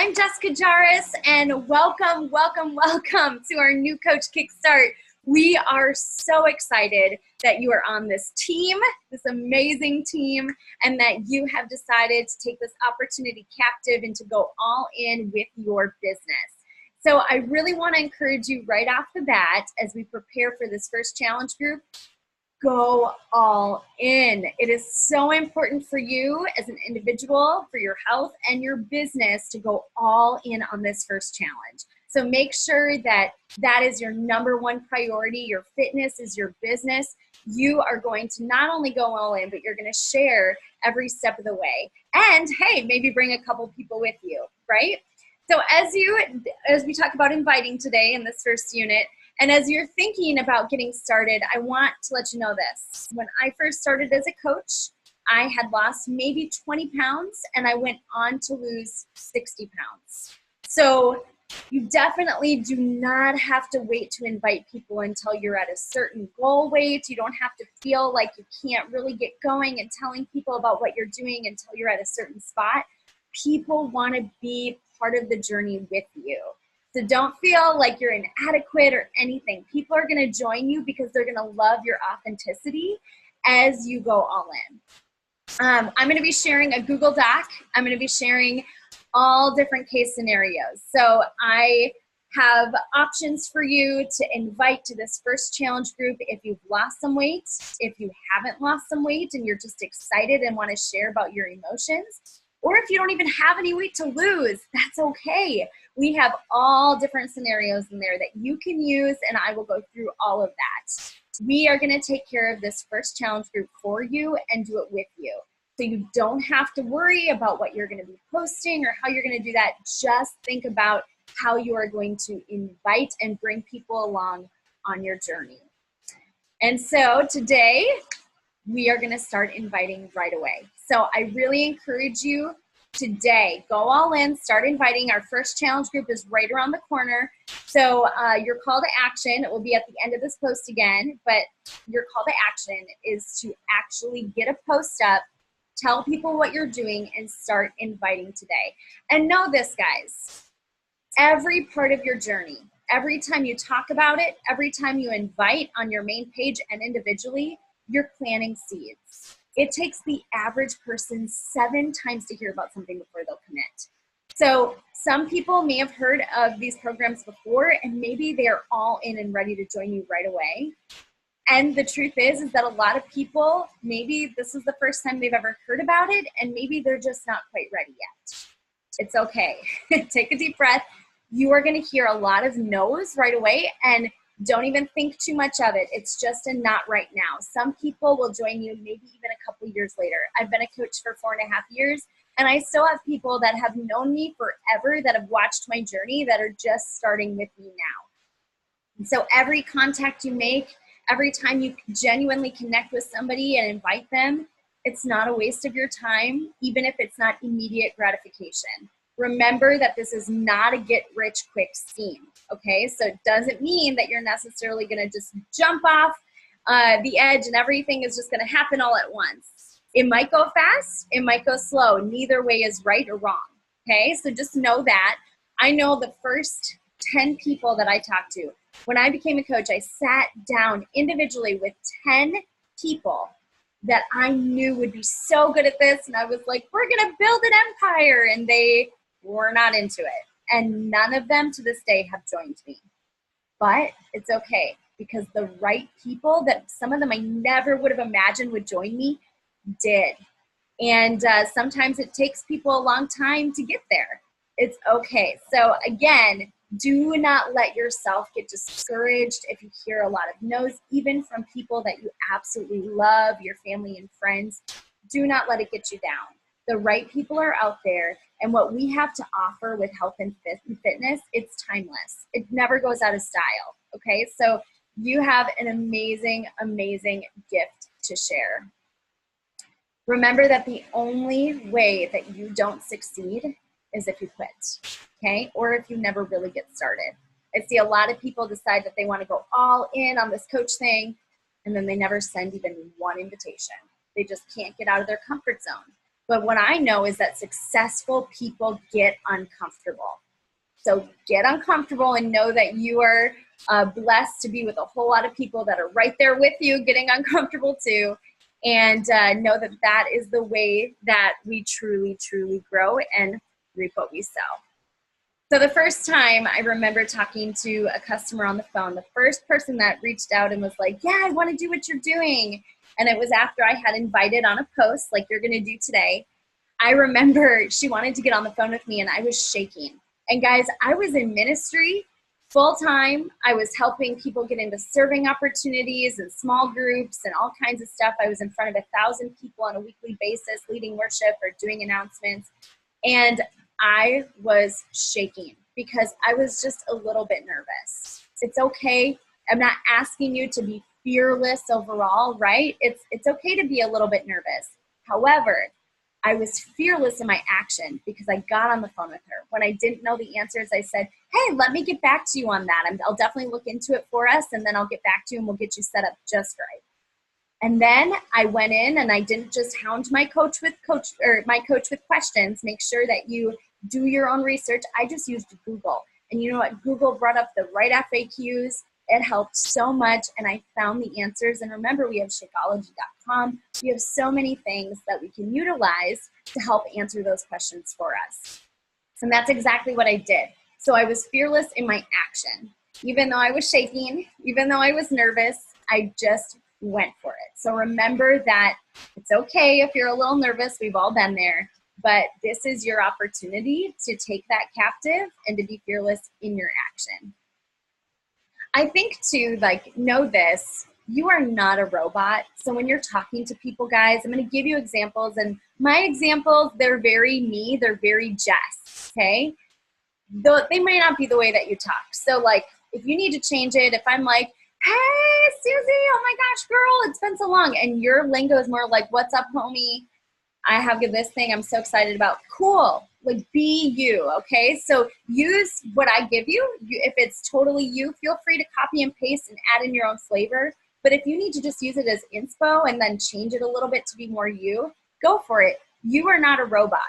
I'm Jessica Jarris, and welcome to our new coach Kickstart. We are so excited that you are on this team, this amazing team, and that you have decided to take this opportunity captive and to go all in with your business. So I really want to encourage you right off the bat as we prepare for this first challenge group, go all in. It is so important for you as an individual, for your health and your business to go all in on this first challenge. So make sure that that is your number one priority. Your fitness is your business. You are going to not only go all in, but you're going to share every step of the way. And hey, maybe bring a couple people with you, right? So as we talk about inviting today in this first unit, and as you're thinking about getting started, I want to let you know this. When I first started as a coach, I had lost maybe 20 pounds and I went on to lose 60 pounds. So you definitely do not have to wait to invite people until you're at a certain goal weight. You don't have to feel like you can't really get going and telling people about what you're doing until you're at a certain spot. People want to be part of the journey with you. So don't feel like you're inadequate or anything. People are going to join you because they're going to love your authenticity as you go all in. I'm going to be sharing a Google Doc. I'm going to be sharing all different case scenarios. So I have options for you to invite to this first challenge group if you've lost some weight, if you haven't lost some weight and you're just excited and want to share about your emotions, or if you don't even have any weight to lose, that's okay. We have all different scenarios in there that you can use, and I will go through all of that. We are going to take care of this first challenge group for you and do it with you. So you don't have to worry about what you're going to be posting or how you're going to do that. Just think about how you are going to invite and bring people along on your journey. And so today, we are going to start inviting right away. So I really encourage you today, go all in, start inviting. Our first challenge group is right around the corner. So your call to action, it will be at the end of this post again, but your call to action is to actually get a post up, tell people what you're doing, and start inviting today. And know this, guys, every part of your journey, every time you talk about it, every time you invite on your main page and individually, you're planting seeds. It takes the average person 7 times to hear about something before they'll commit. So some people may have heard of these programs before, and maybe they're all in and ready to join you right away. And the truth is that a lot of people, maybe this is the first time they've ever heard about it, and maybe they're just not quite ready yet. It's okay. Take a deep breath. You are going to hear a lot of no's right away, and don't even think too much of it. It's just a not right now. Some people will join you maybe even a couple years later. I've been a coach for 4.5 years, and I still have people that have known me forever that have watched my journey that are just starting with me now. And so every contact you make, every time you genuinely connect with somebody and invite them, it's not a waste of your time, even if it's not immediate gratification. Remember that this is not a get-rich-quick scheme, okay? So it doesn't mean that you're necessarily going to just jump off the edge and everything is just going to happen all at once. It might go fast. It might go slow. Neither way is right or wrong, okay? So just know that. I know the first 10 people that I talked to, when I became a coach, I sat down individually with 10 people that I knew would be so good at this, and I was like, we're going to build an empire, and they were not into it. And none of them to this day have joined me. But it's okay, because the right people that some of them I never would have imagined would join me did. And sometimes it takes people a long time to get there. It's okay. So again, do not let yourself get discouraged if you hear a lot of no's, even from people that you absolutely love, your family and friends. Do not let it get you down. The right people are out there, and what we have to offer with health and fitness, it's timeless. It never goes out of style, okay? So you have an amazing, amazing gift to share. Remember that the only way that you don't succeed is if you quit, okay? Or if you never really get started. I see a lot of people decide that they want to go all in on this coach thing, and then they never send even one invitation. They just can't get out of their comfort zone. But what I know is that successful people get uncomfortable. So get uncomfortable and know that you are blessed to be with a whole lot of people that are right there with you getting uncomfortable too. And know that that is the way that we truly, truly grow and reap what we sow. So the first time I remember talking to a customer on the phone, the first person that reached out and was like, yeah, I want to do what you're doing. And it was after I had invited on a post like you're going to do today. I remember she wanted to get on the phone with me and I was shaking. And guys, I was in ministry full time. I was helping people get into serving opportunities and small groups and all kinds of stuff. I was in front of 1,000 people on a weekly basis, leading worship or doing announcements. And I was shaking because I was just a little bit nervous. It's okay. I'm not asking you to be fearless overall, right? It's okay to be a little bit nervous. However, I was fearless in my action because I got on the phone with her. When I didn't know the answers, I said, hey, let me get back to you on that. I'll definitely look into it for us, and then I'll get back to you and we'll get you set up just right. And then I went in and I didn't just hound my coach with questions. Make sure that you do your own research. I just used Google. And you know what? Google brought up the right FAQs. It helped so much, and I found the answers. And remember, we have Shakeology.com. We have so many things that we can utilize to help answer those questions for us. And that's exactly what I did. So I was fearless in my action. Even though I was shaking, even though I was nervous, I just went for it. So remember that it's okay if you're a little nervous. We've all been there. But this is your opportunity to take that captive and to be fearless in your action. I think too, know this, you are not a robot. So when you're talking to people, guys, I'm going to give you examples. And my examples, they're very me. They're very Jess, okay? Though they may not be the way that you talk. So if you need to change it, if I'm like, hey, Susie, oh my gosh, girl, it's been so long. And your lingo is more like, what's up, homie? I have this thing I'm so excited about. Cool. Be you, okay? So use what I give you. If it's totally you, feel free to copy and paste and add in your own flavor. But if you need to just use it as inspo and then change it a little bit to be more you, go for it. You are not a robot.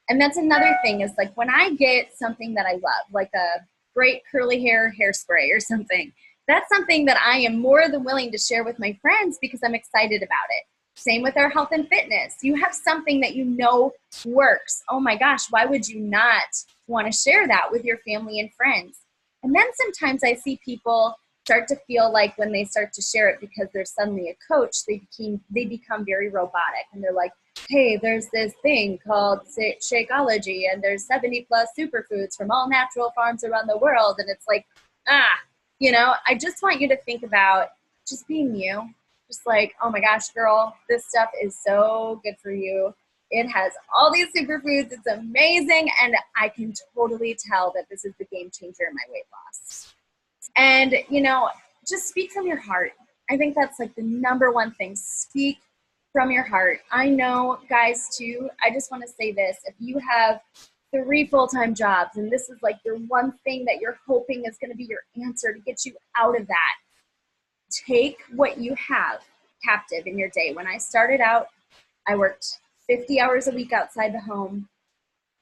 And that's another thing is when I get something that I love, like a great curly hair hairspray or something, that's something that I am more than willing to share with my friends because I'm excited about it. Same with our health and fitness. You have something that you know works. Oh my gosh, why would you not want to share that with your family and friends? And then sometimes I see people start to feel like when they start to share it because they're suddenly a coach, they become very robotic. And they're like, hey, there's this thing called Shakeology, and there's 70+ superfoods from all natural farms around the world. And it's like, I just want you to think about just being you. Just oh my gosh, girl, this stuff is so good for you. It has all these superfoods. It's amazing. And I can totally tell that this is the game changer in my weight loss. And, just speak from your heart. I think that's the number one thing. Speak from your heart. I know, guys, too, I just want to say this. If you have 3 full-time jobs and this is your one thing that you're hoping is going to be your answer to get you out of that, take what you have captive in your day. When I started out, I worked 50 hours a week outside the home.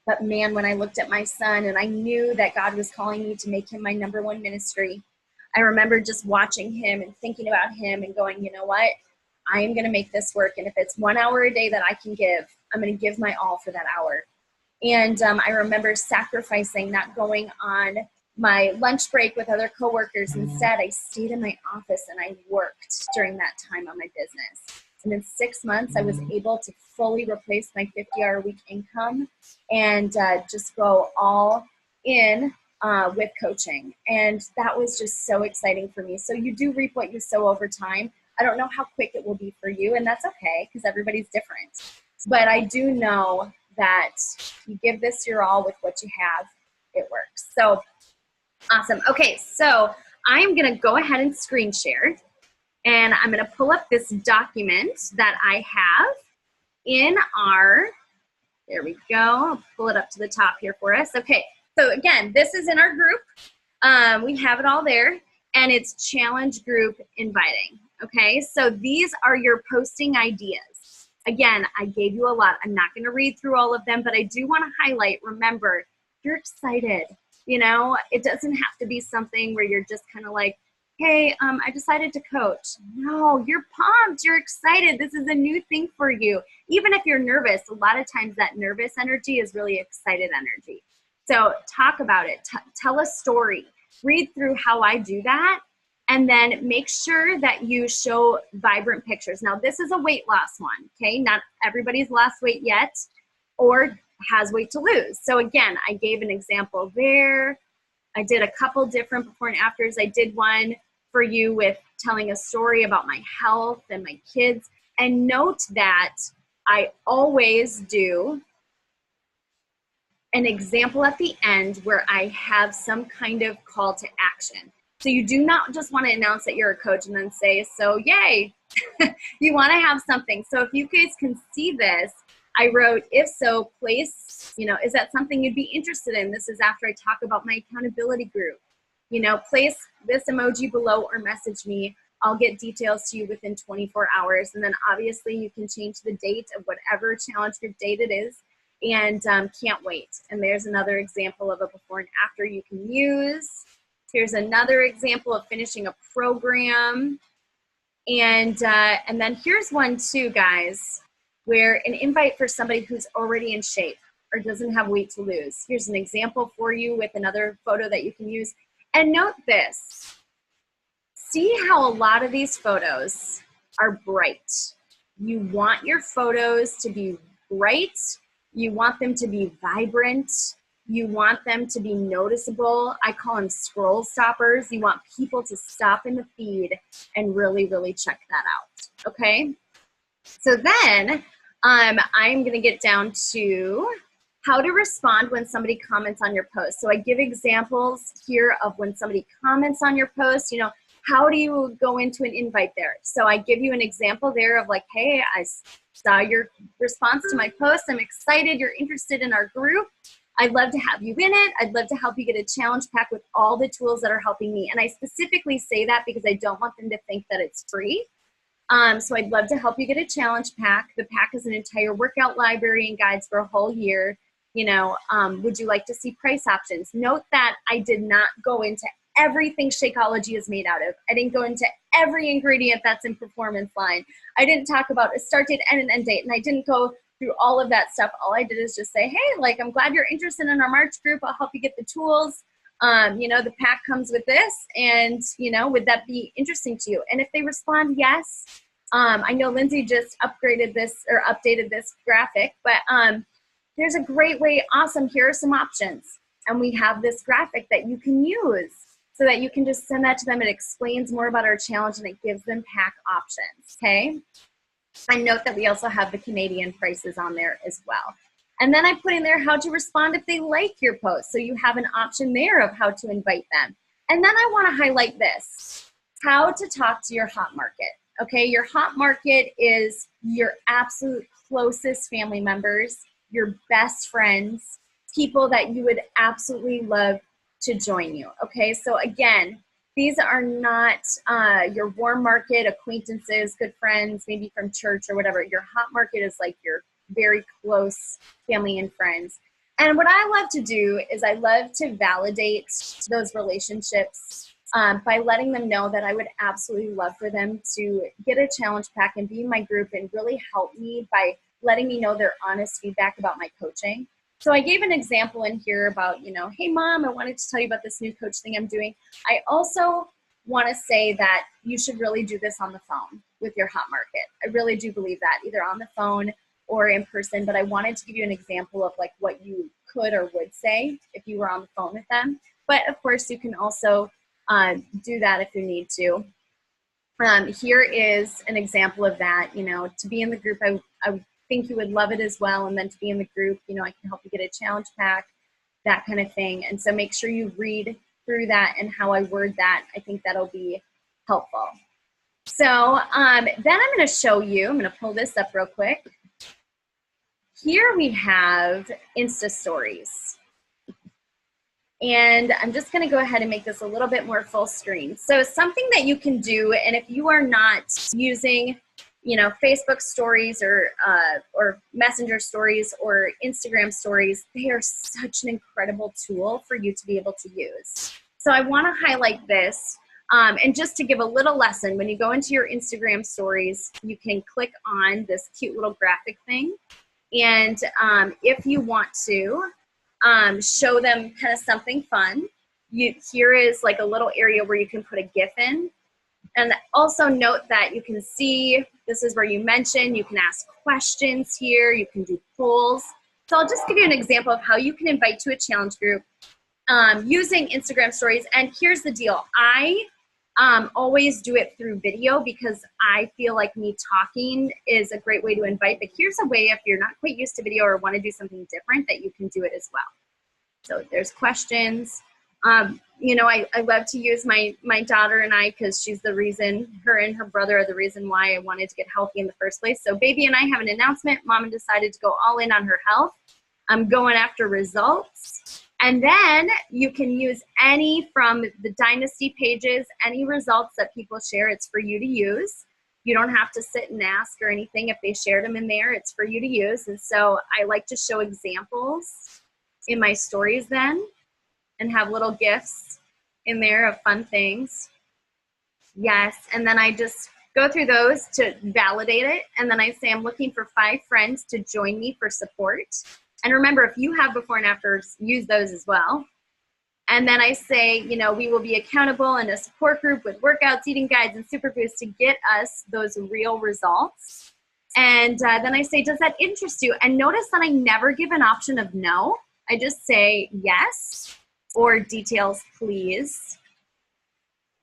But man, when I looked at my son and I knew that God was calling me to make him my number one ministry, I remember just watching him and thinking about him and going, you know what? I am going to make this work. And if it's 1 hour a day that I can give, I'm going to give my all for that hour. And I remember sacrificing, not going on my lunch break with other coworkers. Instead, I stayed in my office and I worked during that time on my business. And in 6 months, I was able to fully replace my 50-hour-a-week income and just go all in with coaching. And that was just so exciting for me. So you do reap what you sow over time. I don't know how quick it will be for you, and that's okay because everybody's different. But I do know that you give this your all with what you have, it works. So awesome. Okay, so I'm going to go ahead and screen share, and I'm going to pull up this document that I have in our, there we go. I'll pull it up to the top here for us. Okay, so again, this is in our group. We have it all there, and it's challenge group inviting. Okay, so these are your posting ideas. Again, I gave you a lot. I'm not going to read through all of them, but I do want to highlight, remember, you're excited. You know, it doesn't have to be something where you're just kind of like, hey, I decided to coach. No, you're pumped. You're excited. This is a new thing for you. Even if you're nervous, a lot of times that nervous energy is really excited energy. So talk about it. Tell a story. Read through how I do that. And then make sure that you show vibrant pictures. Now, this is a weight loss one, okay? Not everybody's lost weight yet or has weight to lose. So again, I gave an example there. I did a couple different before and afters. I did one for you with telling a story about my health and my kids. And note that I always do an example at the end where I have some kind of call to action. So you do not just want to announce that you're a coach and then say, so yay. You want to have something. So if you guys can see this, I wrote, if so, place, you know, is that something you'd be interested in? This is after I talk about my accountability group. You know, place this emoji below or message me. I'll get details to you within 24 hours. And then obviously you can change the date of whatever challenge group date it is. And can't wait. And there's another example of a before and after you can use. Here's another example of finishing a program. And then here's one too, guys, where an invite for somebody who's already in shape or doesn't have weight to lose. Here's an example for you with another photo that you can use. And note this. See how a lot of these photos are bright. You want your photos to be bright. You want them to be vibrant. You want them to be noticeable. I call them scroll stoppers. You want people to stop in the feed and really, really check that out, okay? So then I'm going to get down to how to respond when somebody comments on your post. So I give examples here of when somebody comments on your post, you know, how do you go into an invite there? So I give you an example there of like, hey, I saw your response to my post. I'm excited you're interested in our group. I'd love to have you in it. I'd love to help you get a challenge pack with all the tools that are helping me. And I specifically say that because I don't want them to think that it's free. So I'd love to help you get a challenge pack. The pack is an entire workout library and guides for a whole year. You know, would you like to see price options? Note that I did not go into everything Shakeology is made out of. I didn't go into every ingredient that's in Performance Line. I didn't talk about a start date and an end date, and I didn't go through all of that stuff. All I did is just say, hey, like, I'm glad you're interested in our March group. I'll help you get the tools. You know, the pack comes with this, and, you know, would that be interesting to you? And if they respond yes, I know Lindsay just upgraded this or updated this graphic, but there's a great way. Awesome. Here are some options. And we have this graphic that you can use so that you can just send that to them. It explains more about our challenge and it gives them pack options. Okay. I note that we also have the Canadian prices on there as well. And then I put in there how to respond if they like your post. So you have an option there of how to invite them. And then I want to highlight this, how to talk to your hot market. Okay, your hot market is your absolute closest family members, your best friends, people that you would absolutely love to join you. Okay, so again, these are not your warm market acquaintances, good friends, maybe from church or whatever. Your hot market is like your very close family and friends. And what I love to do is I love to validate those relationships by letting them know that I would absolutely love for them to get a challenge pack and be in my group and really help me by letting me know their honest feedback about my coaching. So I gave an example in here about, you know, hey mom, I wanted to tell you about this new coach thing I'm doing. I also want to say that you should really do this on the phone with your hot market. I really do believe that, either on the phone or in person, but I wanted to give you an example of like what you could or would say if you were on the phone with them. But of course you can also do that if you need to. Here is an example of that, you know, to be in the group, I think you would love it as well. And then to be in the group, you know, I can help you get a challenge pack, that kind of thing. And so make sure you read through that and how I word that. I think that'll be helpful. So then I'm going to show you, I'm going to pull this up real quick. Here we have Insta stories. And I'm just going to go ahead and make this a little bit more full screen. So something that you can do, and if you are not using, Facebook stories or Messenger stories or Instagram stories, they are such an incredible tool for you to be able to use. So I want to highlight this. And just to give a little lesson, when you go into your Instagram stories, you can click on this cute little graphic thing. And if you want to show them kind of something fun, here is like a little area where you can put a GIF in. And also note that you can see, this is where you mention, you can ask questions here, you can do polls. So I'll just give you an example of how you can invite to a challenge group using Instagram stories. And here's the deal. I always do it through video because I feel like me talking is a great way to invite. But here's a way if you're not quite used to video or want to do something different that you can do it as well. So there's questions. I love to use my daughter and I, because she's the reason, her and her brother are the reason why I wanted to get healthy in the first place. So baby and I have an announcement. Mama decided to go all in on her health. I'm going after results. And then you can use any from the Dynasty pages, any results that people share, it's for you to use. You don't have to sit and ask or anything. If they shared them in there, it's for you to use. And so I like to show examples in my stories then, and have little gifts in there of fun things. Yes, and then I just go through those to validate it, and then I say I'm looking for 5 friends to join me for support. And remember, if you have before and afters, use those as well. And then I say, we will be accountable in a support group with workouts, eating guides, and super boosts to get us those real results. And then I say, does that interest you? And notice that I never give an option of no. I just say yes, or details, please.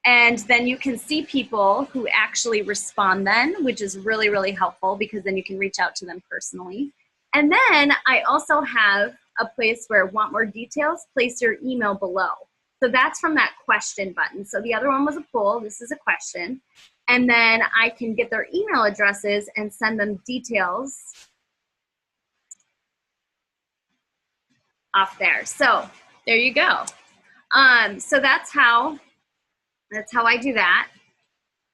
And then you can see people who actually respond then, which is really, really helpful because then you can reach out to them personally. And then I also have a place where want more details, place your email below. So that's from that question button. So the other one was a poll, this is a question. And then I can get their email addresses and send them details off there. So there you go. So that's how I do that.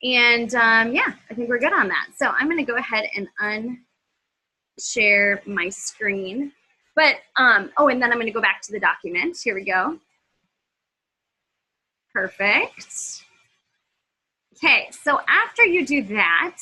And yeah, I think we're good on that. So I'm gonna go ahead and unshare my screen. But, oh, and then I'm gonna go back to the document. Here we go. Perfect. Okay, so after you do that,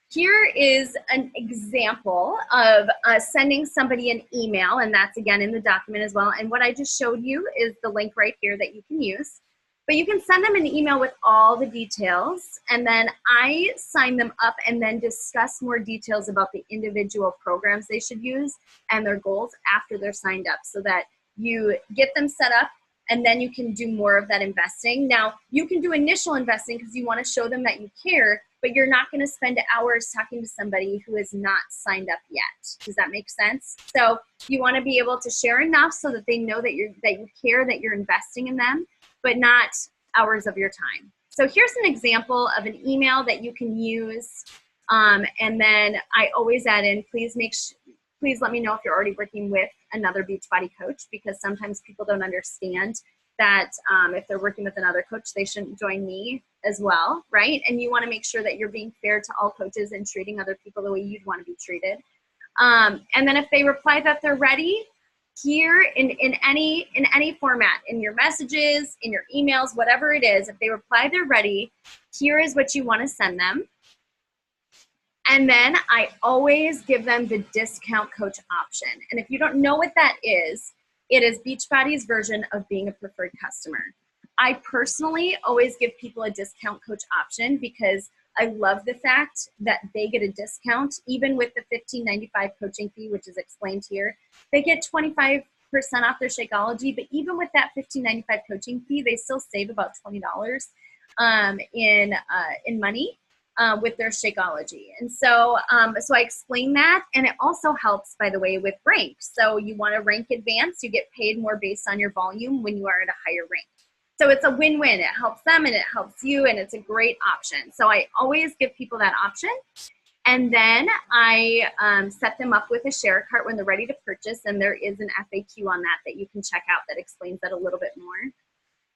here is an example of sending somebody an email, and that's again in the document as well. And what I just showed you is the link right here that you can use. But you can send them an email with all the details, and then I sign them up and then discuss more details about the individual programs they should use and their goals after they're signed up, so that you get them set up and then you can do more of that investing. Now, you can do initial investing because you want to show them that you care, but you're not going to spend hours talking to somebody who is not signed up yet. Does that make sense? So you want to be able to share enough so that they know that you care, that you're investing in them, but not hours of your time. So here's an example of an email that you can use. And then I always add in, please let me know if you're already working with another Beachbody coach, because sometimes people don't understand that if they're working with another coach, they shouldn't join me as well, right? And you want to make sure that you're being fair to all coaches and treating other people the way you'd want to be treated. And then if they reply that they're ready, here in any format, in your messages, in your emails, whatever it is, if they reply they're ready, here is what you want to send them. And then I always give them the discount coach option. And if you don't know what that is, it is Beachbody's version of being a preferred customer. I personally always give people a discount coach option because I love the fact that they get a discount, even with the $15.95 coaching fee, which is explained here. They get 25% off their Shakeology, but even with that $15.95 coaching fee, they still save about $20 in money with their Shakeology. And so, so I explain that, and it also helps, by the way, with rank. So you want to rank advanced, you get paid more based on your volume when you are at a higher rank. So it's a win-win. It helps them and it helps you, and it's a great option. So I always give people that option. And then I set them up with a share cart when they're ready to purchase, and there is an FAQ on that you can check out that explains that a little bit more.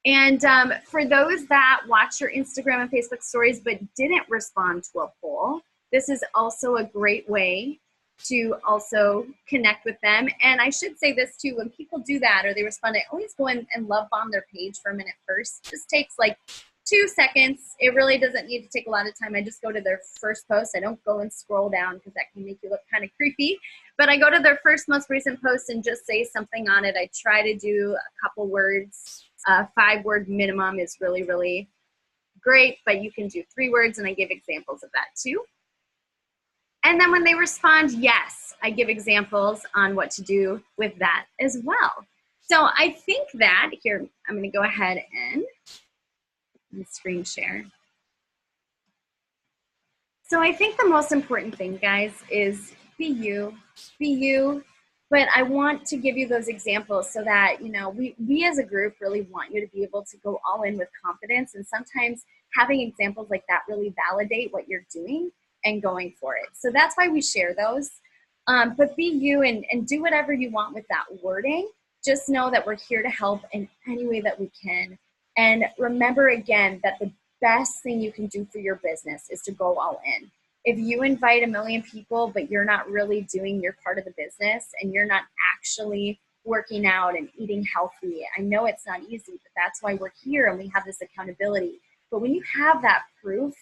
And for those that watch your Instagram and Facebook stories but didn't respond to a poll, this is also a great way to also connect with them. And I should say this too, when people do that or they respond, I always go in and love bomb their page for a minute first. Just takes like 2 seconds. It really doesn't need to take a lot of time. I just go to their first post. I don't go and scroll down because that can make you look kind of creepy. But I go to their first most recent post and just say something on it. I try to do a couple words. 5-word minimum is really, really great, but you can do 3 words, and I give examples of that too. And then when they respond, yes, I give examples on what to do with that as well. So I think that, here, I'm going to go ahead and screen share. So I think the most important thing, guys, is be you, but I want to give you those examples so that, you know, we as a group really want you to be able to go all in with confidence, and sometimes having examples like that really validate what you're doing and going for it. So that's why we share those. But be you and do whatever you want with that wording. Just know that we're here to help in any way that we can. And remember again that the best thing you can do for your business is to go all in. If you invite 1 million people, but you're not really doing your part of the business and you're not actually working out and eating healthy, I know it's not easy, but that's why we're here and we have this accountability. But when you have that proof,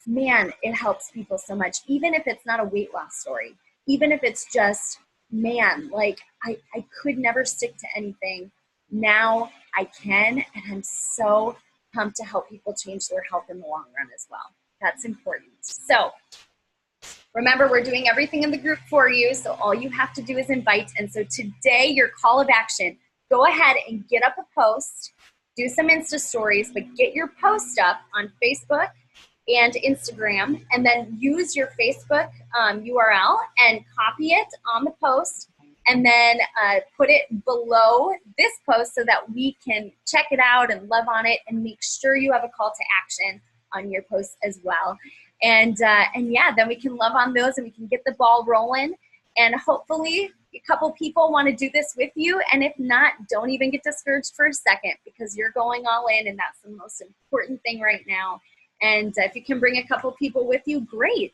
man, it helps people so much, even if it's not a weight loss story, even if it's just, man, like I could never stick to anything. Now I can, and I'm so pumped to help people change their health in the long run as well. That's important. So remember, we're doing everything in the group for you, so all you have to do is invite. And so today, your call of action, go ahead and get up a post, do some Insta stories, but get your post up on Facebook and Instagram, and then use your Facebook URL and copy it on the post, and then put it below this post so that we can check it out and love on it, and make sure you have a call to action on your post as well. And yeah, then we can love on those and we can get the ball rolling, and hopefully a couple people want to do this with you. And if not, don't even get discouraged for a second, because you're going all in, and that's the most important thing right now. And if you can bring a couple people with you, great.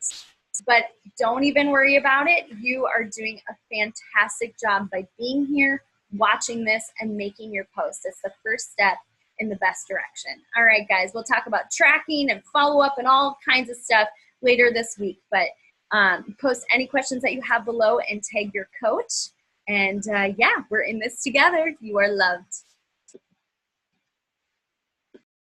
But don't even worry about it. You are doing a fantastic job by being here, watching this, and making your post. It's the first step in the best direction. All right, guys, we'll talk about tracking and follow-up and all kinds of stuff later this week. But post any questions that you have below and tag your coach. And yeah, we're in this together. You are loved.